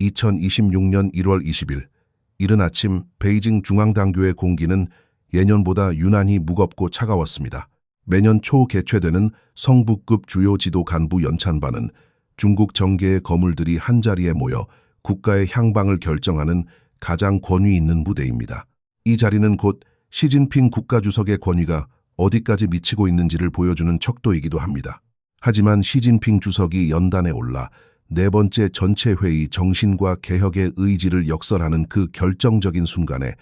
2026년 1월 20일 이른 아침 베이징 중앙당교의 공기는 예년보다 유난히 무겁고 차가웠습니다. 매년 초 개최되는 성부급 주요 지도 간부 연찬반은 중국 정계의 거물들이 한자리에 모여 국가의 향방을 결정하는 가장 권위 있는 무대입니다. 이 자리는 곧 시진핑 국가주석의 권위가 어디까지 미치고 있는지를 보여주는 척도이기도 합니다. 하지만 시진핑 주석이 연단에 올라 네 번째 전체회의 정신과 개혁의 의지를 역설하는 그 결정적인 순간에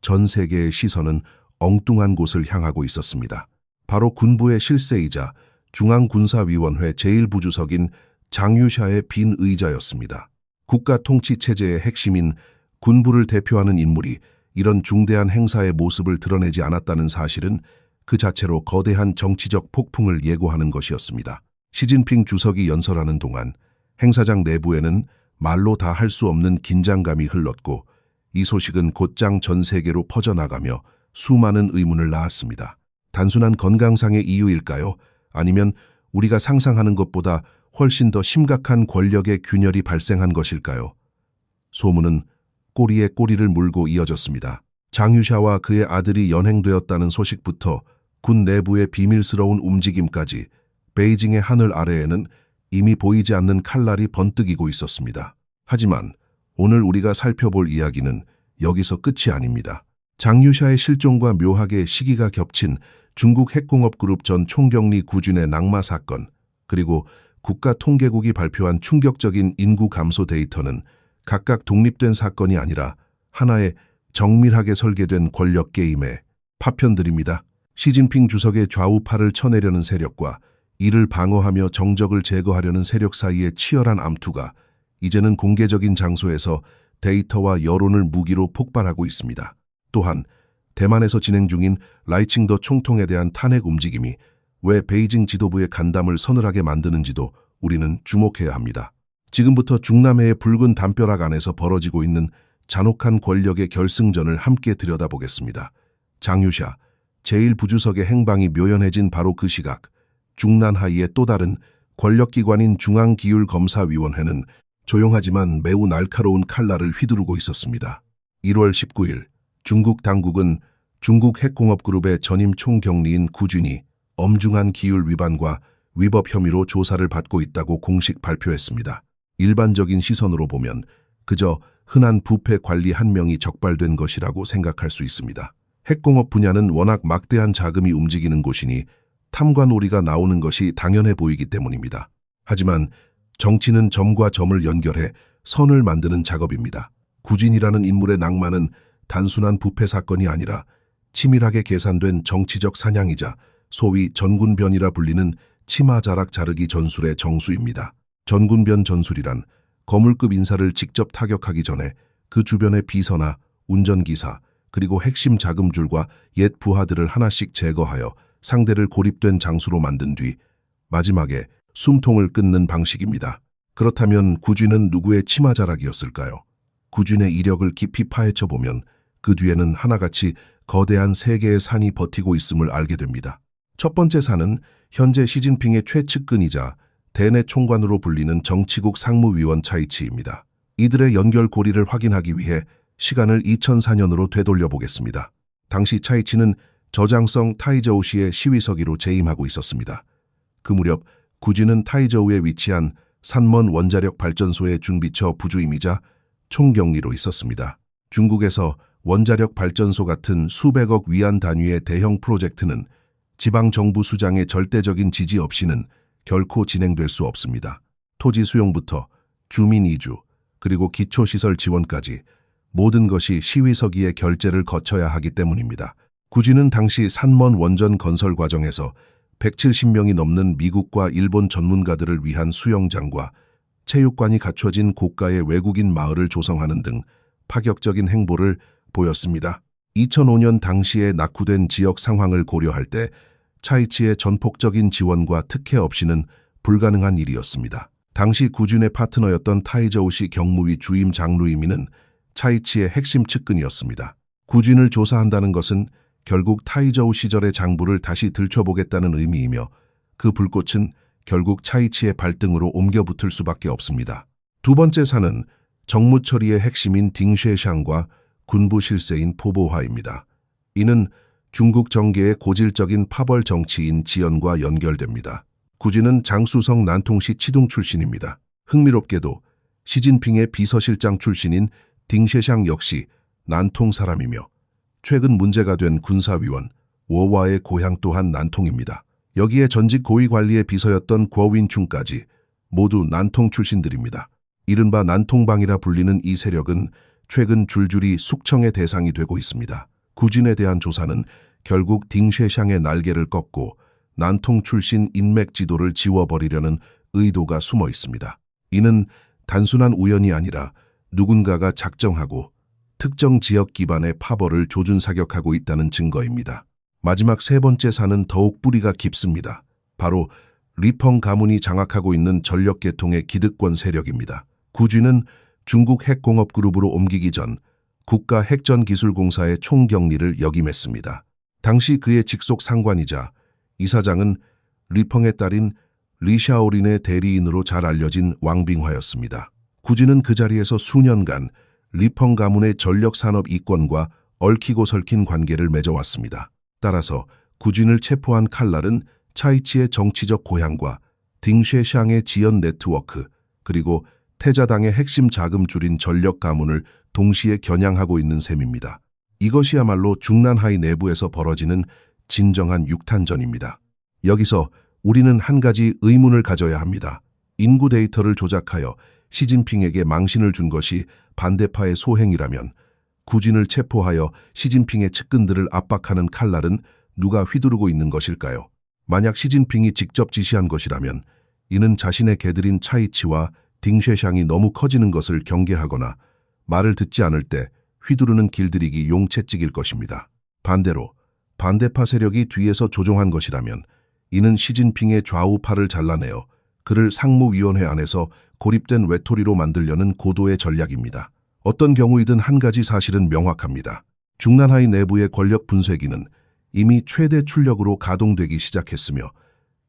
전 세계의 시선은 엉뚱한 곳을 향하고 있었습니다. 바로 군부의 실세이자 중앙군사위원회 제1부주석인 장유샤의 빈 의자였습니다. 국가 통치 체제의 핵심인 군부를 대표하는 인물이 이런 중대한 행사의 모습을 드러내지 않았다는 사실은 그 자체로 거대한 정치적 폭풍을 예고하는 것이었습니다. 시진핑 주석이 연설하는 동안 행사장 내부에는 말로 다 할 수 없는 긴장감이 흘렀고 이 소식은 곧장 전 세계로 퍼져나가며 수많은 의문을 낳았습니다. 단순한 건강상의 이유일까요? 아니면 우리가 상상하는 것보다 훨씬 더 심각한 권력의 균열이 발생한 것일까요? 소문은 꼬리에 꼬리를 물고 이어졌습니다. 장유샤와 그의 아들이 연행되었다는 소식부터 군 내부의 비밀스러운 움직임까지 베이징의 하늘 아래에는 이미 보이지 않는 칼날이 번뜩이고 있었습니다. 하지만 오늘 우리가 살펴볼 이야기는 여기서 끝이 아닙니다. 장유샤의 실종과 묘하게 시기가 겹친 중국 핵공업그룹 전 총경리 구준의 낙마 사건, 그리고 국가통계국이 발표한 충격적인 인구 감소 데이터는 각각 독립된 사건이 아니라 하나의 정밀하게 설계된 권력 게임의 파편들입니다. 시진핑 주석의 좌우파를 쳐내려는 세력과 이를 방어하며 정적을 제거하려는 세력 사이의 치열한 암투가 이제는 공개적인 장소에서 데이터와 여론을 무기로 폭발하고 있습니다. 또한 대만에서 진행 중인 라이칭더 총통에 대한 탄핵 움직임이 왜 베이징 지도부의 간담을 서늘하게 만드는지도 우리는 주목해야 합니다. 지금부터 중남해의 붉은 담벼락 안에서 벌어지고 있는 잔혹한 권력의 결승전을 함께 들여다보겠습니다. 장유샤, 제1부주석의 행방이 묘연해진 바로 그 시각, 중난하이의 또 다른 권력기관인 중앙기율검사위원회는 조용하지만 매우 날카로운 칼날을 휘두르고 있었습니다. 1월 19일 중국 당국은 중국 핵공업그룹의 전임 총경리인 구준이 엄중한 기율 위반과 위법 혐의로 조사를 받고 있다고 공식 발표했습니다. 일반적인 시선으로 보면 그저 흔한 부패 관리 한 명이 적발된 것이라고 생각할 수 있습니다. 핵공업 분야는 워낙 막대한 자금이 움직이는 곳이니 탐관오리가 나오는 것이 당연해 보이기 때문입니다. 하지만 정치는 점과 점을 연결해 선을 만드는 작업입니다. 구진이라는 인물의 낭만은 단순한 부패 사건이 아니라 치밀하게 계산된 정치적 사냥이자 소위 전군변이라 불리는 치마자락 자르기 전술의 정수입니다. 전군변 전술이란 거물급 인사를 직접 타격하기 전에 그 주변의 비서나 운전기사 그리고 핵심 자금줄과 옛 부하들을 하나씩 제거하여 상대를 고립된 장수로 만든 뒤 마지막에 숨통을 끊는 방식입니다. 그렇다면 구준은 누구의 치마자락이었을까요? 구준의 이력을 깊이 파헤쳐보면 그 뒤에는 하나같이 거대한 세 개의 산이 버티고 있음을 알게 됩니다. 첫 번째 산은 현재 시진핑의 최측근이자 대내 총관으로 불리는 정치국 상무위원 차이치입니다. 이들의 연결고리를 확인하기 위해 시간을 2004년으로 되돌려 보겠습니다. 당시 차이치는 저장성 타이저우시의 시위서기로 재임하고 있었습니다. 그 무렵 구준은 타이저우에 위치한 산먼 원자력 발전소의 준비처 부주임이자 총경리로 있었습니다. 중국에서 원자력 발전소 같은 수백억 위안 단위의 대형 프로젝트는 지방정부 수장의 절대적인 지지 없이는 결코 진행될 수 없습니다. 토지 수용부터 주민 이주, 그리고 기초시설 지원까지 모든 것이 시위서기의 결재를 거쳐야 하기 때문입니다. 구준은 당시 산먼 원전 건설 과정에서 170명이 넘는 미국과 일본 전문가들을 위한 수영장과 체육관이 갖춰진 고가의 외국인 마을을 조성하는 등 파격적인 행보를 보였습니다. 2005년 당시에 낙후된 지역 상황을 고려할 때 차이치의 전폭적인 지원과 특혜 없이는 불가능한 일이었습니다. 당시 구준의 파트너였던 타이저우시 경무위 주임 장루이미는 차이치의 핵심 측근이었습니다. 구준을 조사한다는 것은 결국 타이저우 시절의 장부를 다시 들춰보겠다는 의미이며 그 불꽃은 결국 차이치의 발등으로 옮겨 붙을 수밖에 없습니다. 두 번째 산은 정무 처리의 핵심인 딩쉐샹과 군부 실세인 포보화입니다. 이는 중국 정계의 고질적인 파벌 정치인 지연과 연결됩니다. 구진은 장쑤성 난통시 치둥 출신입니다. 흥미롭게도 시진핑의 비서실장 출신인 딩쉐샹 역시 난통 사람이며 최근 문제가 된 군사위원 워와의 고향 또한 난통입니다. 여기에 전직 고위관리의 비서였던 궈윈충까지 모두 난통 출신들입니다. 이른바 난통방이라 불리는 이 세력은 최근 줄줄이 숙청의 대상이 되고 있습니다. 구진에 대한 조사는 결국 딩쉐샹의 날개를 꺾고 난통 출신 인맥 지도를 지워버리려는 의도가 숨어 있습니다. 이는 단순한 우연이 아니라 누군가가 작정하고 특정 지역 기반의 파벌을 조준사격하고 있다는 증거입니다. 마지막 세 번째 사는 더욱 뿌리가 깊습니다. 바로 리펑 가문이 장악하고 있는 전력계통의 기득권 세력입니다. 구진은 중국 핵공업그룹으로 옮기기 전 국가핵전기술공사의 총경리를 역임했습니다. 당시 그의 직속 상관이자 이사장은 리펑의 딸인 리샤오린의 대리인으로 잘 알려진 왕빙화였습니다. 구진은 그 자리에서 수년간 리펑 가문의 전력산업 이권과 얽히고 설킨 관계를 맺어왔습니다. 따라서 구진을 체포한 칼날은 차이치의 정치적 고향과 딩쉐샹의 지연 네트워크 그리고 태자당의 핵심 자금줄인 전력 가문을 동시에 겨냥하고 있는 셈입니다. 이것이야말로 중난하이 내부에서 벌어지는 진정한 육탄전입니다. 여기서 우리는 한 가지 의문을 가져야 합니다. 인구 데이터를 조작하여 시진핑에게 망신을 준 것이 반대파의 소행이라면 구진을 체포하여 시진핑의 측근들을 압박하는 칼날은 누가 휘두르고 있는 것일까요? 만약 시진핑이 직접 지시한 것이라면 이는 자신의 개들인 차이치와 딩쉐샹이 너무 커지는 것을 경계하거나 말을 듣지 않을 때 휘두르는 길들이기 용채찍일 것입니다. 반대로 반대파 세력이 뒤에서 조종한 것이라면 이는 시진핑의 좌우파를 잘라내어 그를 상무위원회 안에서 고립된 외톨이로 만들려는 고도의 전략입니다. 어떤 경우이든 한 가지 사실은 명확합니다. 중난하이 내부의 권력 분쇄기는 이미 최대 출력으로 가동되기 시작했으며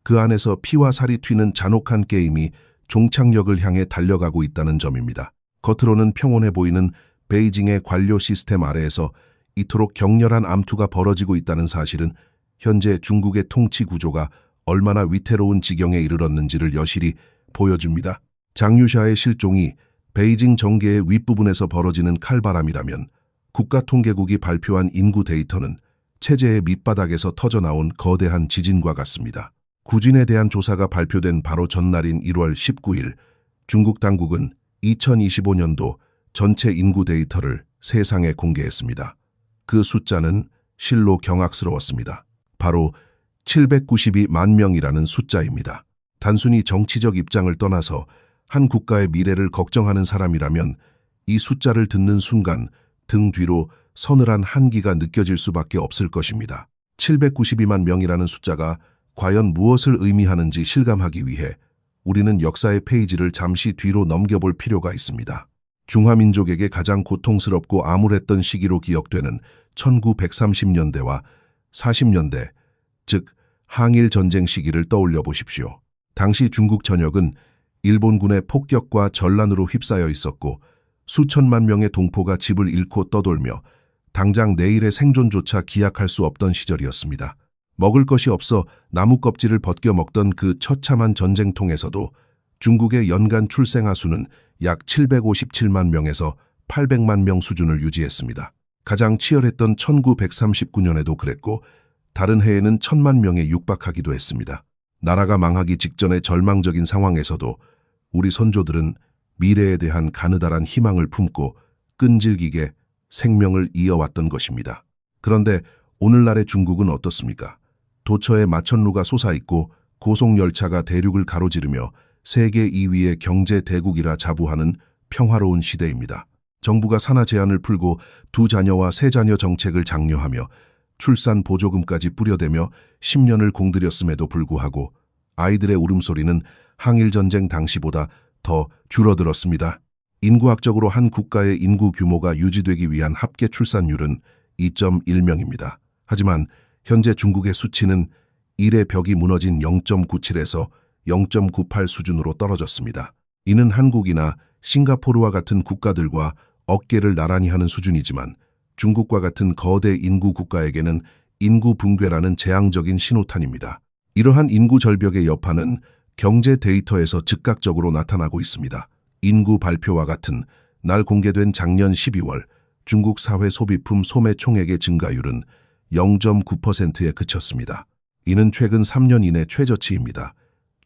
그 안에서 피와 살이 튀는 잔혹한 게임이 종착역을 향해 달려가고 있다는 점입니다. 겉으로는 평온해 보이는 베이징의 관료 시스템 아래에서 이토록 격렬한 암투가 벌어지고 있다는 사실은 현재 중국의 통치 구조가 얼마나 위태로운 지경에 이르렀는지를 여실히 보여줍니다. 장유샤의 실종이 베이징 정계의 윗부분에서 벌어지는 칼바람이라면 국가통계국이 발표한 인구 데이터는 체제의 밑바닥에서 터져나온 거대한 지진과 같습니다. 구진에 대한 조사가 발표된 바로 전날인 1월 19일 중국 당국은 2025년도 전체 인구 데이터를 세상에 공개했습니다. 그 숫자는 실로 경악스러웠습니다. 바로 792만 명이라는 숫자입니다. 단순히 정치적 입장을 떠나서 한 국가의 미래를 걱정하는 사람이라면 이 숫자를 듣는 순간 등 뒤로 서늘한 한기가 느껴질 수밖에 없을 것입니다. 792만 명이라는 숫자가 과연 무엇을 의미하는지 실감하기 위해 우리는 역사의 페이지를 잠시 뒤로 넘겨볼 필요가 있습니다. 중화민족에게 가장 고통스럽고 암울했던 시기로 기억되는 1930년대와 40년대, 즉 항일 전쟁 시기를 떠올려 보십시오. 당시 중국 전역은 일본군의 폭격과 전란으로 휩싸여 있었고 수천만 명의 동포가 집을 잃고 떠돌며 당장 내일의 생존조차 기약할 수 없던 시절이었습니다. 먹을 것이 없어 나무 껍질을 벗겨 먹던 그 처참한 전쟁통에서도 중국의 연간 출생아 수는 약 757만 명에서 800만 명 수준을 유지했습니다. 가장 치열했던 1939년에도 그랬고 다른 해에는 1000만 명에 육박하기도 했습니다. 나라가 망하기 직전의 절망적인 상황에서도 우리 선조들은 미래에 대한 가느다란 희망을 품고 끈질기게 생명을 이어왔던 것입니다. 그런데 오늘날의 중국은 어떻습니까? 도처에 마천루가 솟아있고 고속열차가 대륙을 가로지르며 세계 2위의 경제 대국이라 자부하는 평화로운 시대입니다. 정부가 산하 제한을 풀고 두 자녀와 세 자녀 정책을 장려하며 출산 보조금까지 뿌려대며 10년을 공들였음에도 불구하고 아이들의 울음소리는 항일전쟁 당시보다 더 줄어들었습니다. 인구학적으로 한 국가의 인구 규모가 유지되기 위한 합계 출산율은 2.1명입니다. 하지만 현재 중국의 수치는 1의 벽이 무너진 0.97에서 0.98 수준으로 떨어졌습니다. 이는 한국이나 싱가포르와 같은 국가들과 어깨를 나란히 하는 수준이지만 중국과 같은 거대 인구 국가에게는 인구 붕괴라는 재앙적인 신호탄입니다. 이러한 인구 절벽의 여파는 경제 데이터에서 즉각적으로 나타나고 있습니다. 인구 발표와 같은 날 공개된 작년 12월 중국 사회 소비품 소매 총액의 증가율은 0.9%에 그쳤습니다. 이는 최근 3년 이내 최저치입니다.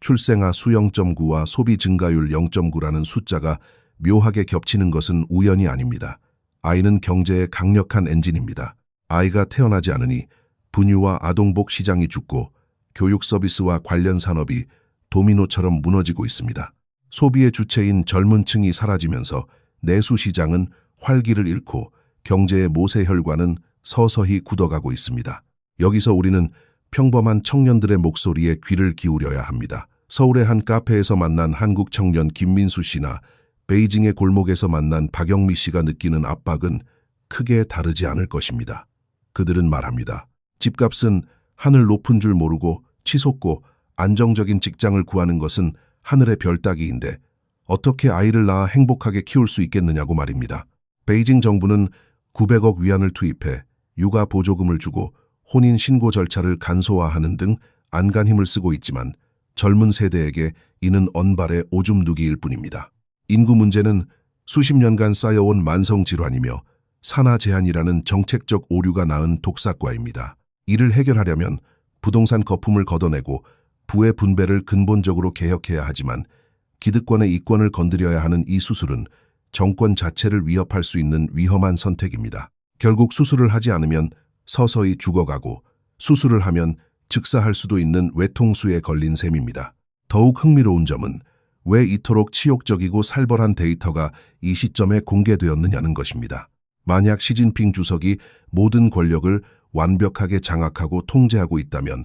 출생아 수 0.9와 소비 증가율 0.9라는 숫자가 묘하게 겹치는 것은 우연이 아닙니다. 아이는 경제의 강력한 엔진입니다. 아이가 태어나지 않으니 분유와 아동복 시장이 죽고 교육 서비스와 관련 산업이 도미노처럼 무너지고 있습니다. 소비의 주체인 젊은 층이 사라지면서 내수 시장은 활기를 잃고 경제의 모세혈관은 서서히 굳어가고 있습니다. 여기서 우리는 평범한 청년들의 목소리에 귀를 기울여야 합니다. 서울의 한 카페에서 만난 한국 청년 김민수 씨나 베이징의 골목에서 만난 박영미 씨가 느끼는 압박은 크게 다르지 않을 것입니다. 그들은 말합니다. 집값은 하늘 높은 줄 모르고 치솟고 안정적인 직장을 구하는 것은 하늘의 별 따기인데 어떻게 아이를 낳아 행복하게 키울 수 있겠느냐고 말입니다. 베이징 정부는 900억 위안을 투입해 육아 보조금을 주고 혼인 신고 절차를 간소화하는 등 안간 힘을 쓰고 있지만 젊은 세대에게 이는 언발의 오줌 누기일 뿐입니다. 인구 문제는 수십 년간 쌓여온 만성 질환이며 산하 제한이라는 정책적 오류가 낳은 독사과입니다. 이를 해결하려면 부동산 거품을 걷어내고 부의 분배를 근본적으로 개혁해야 하지만 기득권의 이권을 건드려야 하는 이 수술은 정권 자체를 위협할 수 있는 위험한 선택입니다. 결국 수술을 하지 않으면 서서히 죽어가고 수술을 하면 즉사할 수도 있는 외통수에 걸린 셈입니다. 더욱 흥미로운 점은 왜 이토록 치욕적이고 살벌한 데이터가 이 시점에 공개되었느냐는 것입니다. 만약 시진핑 주석이 모든 권력을 완벽하게 장악하고 통제하고 있다면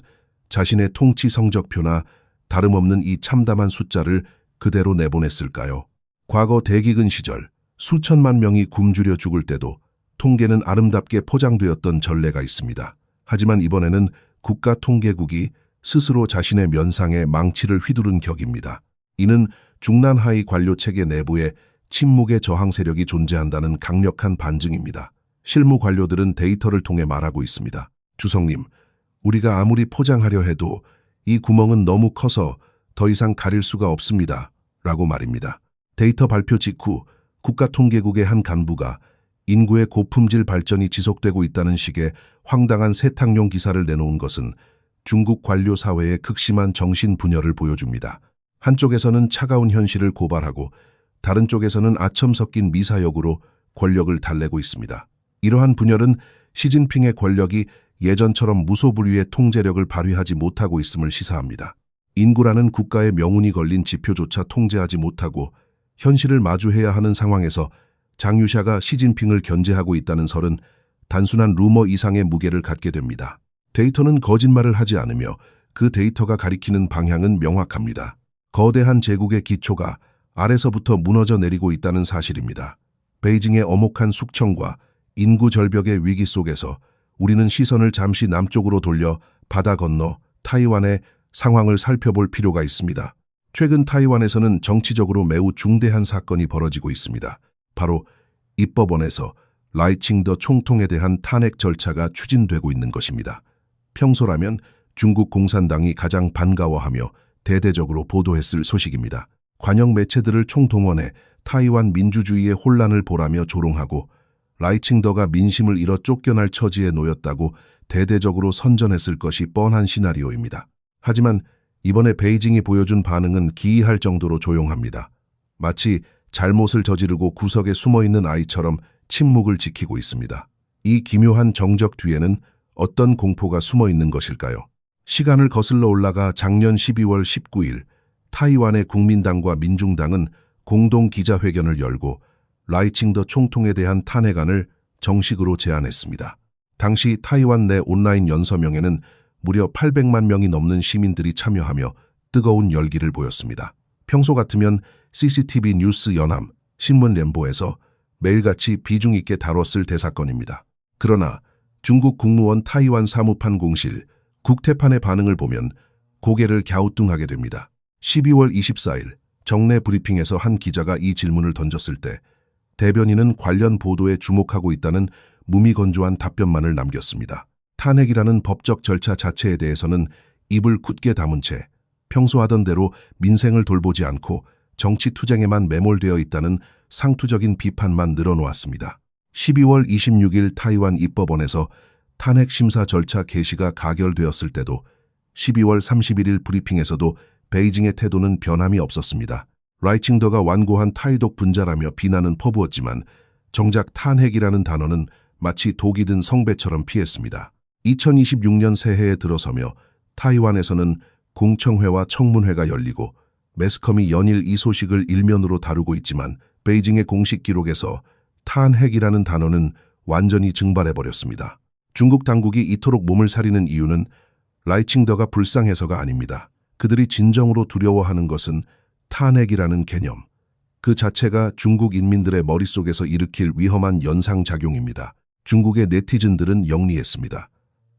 자신의 통치 성적표나 다름없는 이 참담한 숫자를 그대로 내보냈을까요? 과거 대기근 시절 수천만 명이 굶주려 죽을 때도 통계는 아름답게 포장되었던 전례가 있습니다. 하지만 이번에는 국가통계국이 스스로 자신의 면상에 망치를 휘두른 격입니다. 이는 중난하위 관료체계 내부에 침묵의 저항 세력이 존재한다는 강력한 반증입니다. 실무 관료들은 데이터를 통해 말하고 있습니다. 주석님, 우리가 아무리 포장하려 해도 이 구멍은 너무 커서 더 이상 가릴 수가 없습니다. 라고 말입니다. 데이터 발표 직후 국가통계국의 한 간부가 인구의 고품질 발전이 지속되고 있다는 식의 황당한 세탁용 기사를 내놓은 것은 중국 관료 사회의 극심한 정신 분열을 보여줍니다. 한쪽에서는 차가운 현실을 고발하고 다른 쪽에서는 아첨 섞인 미사역으로 권력을 달래고 있습니다. 이러한 분열은 시진핑의 권력이 예전처럼 무소불위의 통제력을 발휘하지 못하고 있음을 시사합니다. 인구라는 국가의 명운이 걸린 지표조차 통제하지 못하고 현실을 마주해야 하는 상황에서 장유샤가 시진핑을 견제하고 있다는 설은 단순한 루머 이상의 무게를 갖게 됩니다. 데이터는 거짓말을 하지 않으며 그 데이터가 가리키는 방향은 명확합니다. 거대한 제국의 기초가 아래서부터 무너져 내리고 있다는 사실입니다. 베이징의 엄혹한 숙청과 인구 절벽의 위기 속에서 우리는 시선을 잠시 남쪽으로 돌려 바다 건너 타이완의 상황을 살펴볼 필요가 있습니다. 최근 타이완에서는 정치적으로 매우 중대한 사건이 벌어지고 있습니다. 바로 입법원에서 라이칭더 총통에 대한 탄핵 절차가 추진되고 있는 것입니다. 평소라면 중국 공산당이 가장 반가워하며 대대적으로 보도했을 소식입니다. 관영 매체들을 총동원해 타이완 민주주의의 혼란을 보라며 조롱하고 라이칭더가 민심을 잃어 쫓겨날 처지에 놓였다고 대대적으로 선전했을 것이 뻔한 시나리오입니다. 하지만 이번에 베이징이 보여준 반응은 기이할 정도로 조용합니다. 마치 잘못을 저지르고 구석에 숨어있는 아이처럼 침묵을 지키고 있습니다. 이 기묘한 정적 뒤에는 어떤 공포가 숨어있는 것일까요? 시간을 거슬러 올라가 작년 12월 19일 타이완의 국민당과 민중당은 공동 기자회견을 열고 라이칭더 총통에 대한 탄핵안을 정식으로 제안했습니다. 당시 타이완 내 온라인 연서명에는 무려 800만 명이 넘는 시민들이 참여하며 뜨거운 열기를 보였습니다. 평소 같으면 CCTV 뉴스 연합, 신문 램보에서 매일같이 비중 있게 다뤘을 대사건입니다. 그러나 중국 국무원 타이완 사무판 공실 국태판의 반응을 보면 고개를 갸우뚱하게 됩니다. 12월 24일 정례 브리핑에서 한 기자가 이 질문을 던졌을 때 대변인은 관련 보도에 주목하고 있다는 무미건조한 답변만을 남겼습니다. 탄핵이라는 법적 절차 자체에 대해서는 입을 굳게 다문 채 평소 하던 대로 민생을 돌보지 않고 정치 투쟁에만 매몰되어 있다는 상투적인 비판만 늘어놓았습니다. 12월 26일 타이완 입법원에서 탄핵 심사 절차 개시가 가결되었을 때도 12월 31일 브리핑에서도 베이징의 태도는 변함이 없었습니다. 라이칭더가 완고한 타이독 분자라며 비난은 퍼부었지만 정작 탄핵이라는 단어는 마치 독이 든 성배처럼 피했습니다. 2026년 새해에 들어서며 타이완에서는 공청회와 청문회가 열리고 매스컴이 연일 이 소식을 일면으로 다루고 있지만 베이징의 공식 기록에서 탄핵이라는 단어는 완전히 증발해버렸습니다. 중국 당국이 이토록 몸을 사리는 이유는 라이칭더가 불쌍해서가 아닙니다. 그들이 진정으로 두려워하는 것은 탄핵이라는 개념, 그 자체가 중국 인민들의 머릿속에서 일으킬 위험한 연상작용입니다. 중국의 네티즌들은 영리했습니다.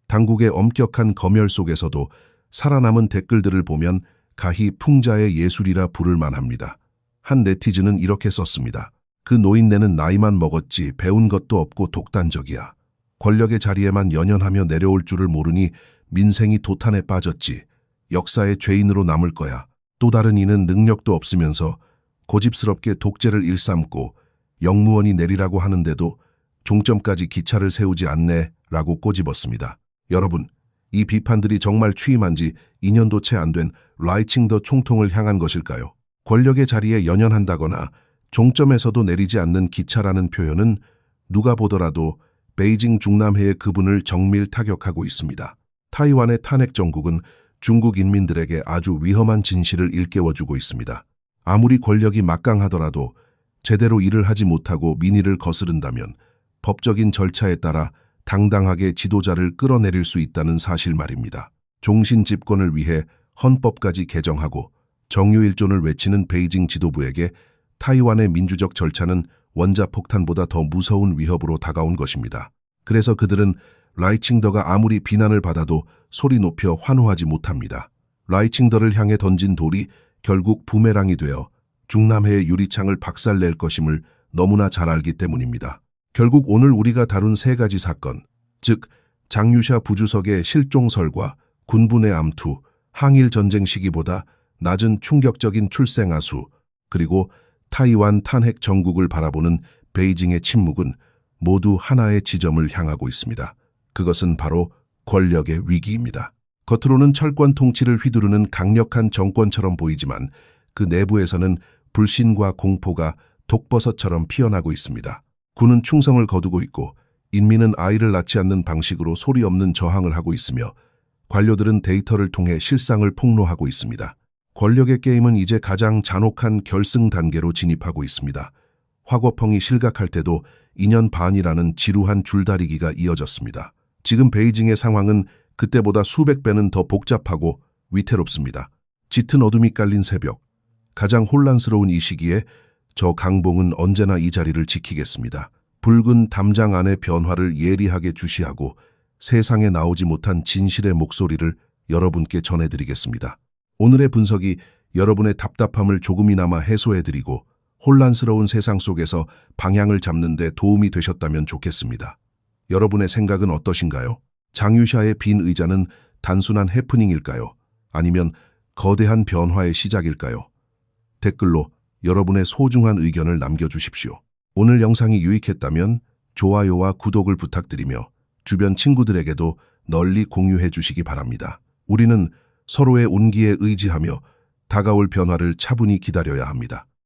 당국의 엄격한 검열 속에서도 살아남은 댓글들을 보면 가히 풍자의 예술이라 부를 만합니다. 한 네티즌은 이렇게 썼습니다. 그 노인네는 나이만 먹었지 배운 것도 없고 독단적이야. 권력의 자리에만 연연하며 내려올 줄을 모르니 민생이 도탄에 빠졌지. 역사의 죄인으로 남을 거야. 또 다른 이는 능력도 없으면서 고집스럽게 독재를 일삼고 영무원이 내리라고 하는데도 종점까지 기차를 세우지 않네 라고 꼬집었습니다. 여러분, 이 비판들이 정말 취임한 지 2년도 채 안 된 라이칭더 총통을 향한 것일까요? 권력의 자리에 연연한다거나 종점에서도 내리지 않는 기차라는 표현은 누가 보더라도 베이징 중남해의 그분을 정밀 타격하고 있습니다. 타이완의 탄핵 정국은 중국 인민들에게 아주 위험한 진실을 일깨워주고 있습니다. 아무리 권력이 막강하더라도 제대로 일을 하지 못하고 민의를 거스른다면 법적인 절차에 따라 당당하게 지도자를 끌어내릴 수 있다는 사실 말입니다. 종신 집권을 위해 헌법까지 개정하고 정유일존을 외치는 베이징 지도부에게 타이완의 민주적 절차는 원자폭탄보다 더 무서운 위협으로 다가온 것입니다. 그래서 그들은 라이칭더가 아무리 비난을 받아도 소리 높여 환호하지 못합니다. 라이칭더를 향해 던진 돌이 결국 부메랑이 되어 중남해의 유리창을 박살낼 것임을 너무나 잘 알기 때문입니다. 결국 오늘 우리가 다룬 세 가지 사건, 즉 장유샤 부주석의 실종설과 군분의 암투, 항일 전쟁 시기보다 낮은 충격적인 출생아 수, 그리고 타이완 탄핵 정국을 바라보는 베이징의 침묵은 모두 하나의 지점을 향하고 있습니다. 그것은 바로 권력의 위기입니다. 겉으로는 철권 통치를 휘두르는 강력한 정권처럼 보이지만 그 내부에서는 불신과 공포가 독버섯처럼 피어나고 있습니다. 군은 충성을 거두고 있고 인민은 아이를 낳지 않는 방식으로 소리 없는 저항을 하고 있으며 관료들은 데이터를 통해 실상을 폭로하고 있습니다. 권력의 게임은 이제 가장 잔혹한 결승 단계로 진입하고 있습니다. 화거펑이 실각할 때도 2년 반이라는 지루한 줄다리기가 이어졌습니다. 지금 베이징의 상황은 그때보다 수백 배는 더 복잡하고 위태롭습니다. 짙은 어둠이 깔린 새벽, 가장 혼란스러운 이 시기에 저 강봉은 언제나 이 자리를 지키겠습니다. 붉은 담장 안의 변화를 예리하게 주시하고 세상에 나오지 못한 진실의 목소리를 여러분께 전해드리겠습니다. 오늘의 분석이 여러분의 답답함을 조금이나마 해소해드리고 혼란스러운 세상 속에서 방향을 잡는 데 도움이 되셨다면 좋겠습니다. 여러분의 생각은 어떠신가요? 장유샤의 빈 의자는 단순한 해프닝일까요? 아니면 거대한 변화의 시작일까요? 댓글로 여러분의 소중한 의견을 남겨주십시오. 오늘 영상이 유익했다면 좋아요와 구독을 부탁드리며 주변 친구들에게도 널리 공유해 주시기 바랍니다. 우리는 서로의 온기에 의지하며 다가올 변화를 차분히 기다려야 합니다.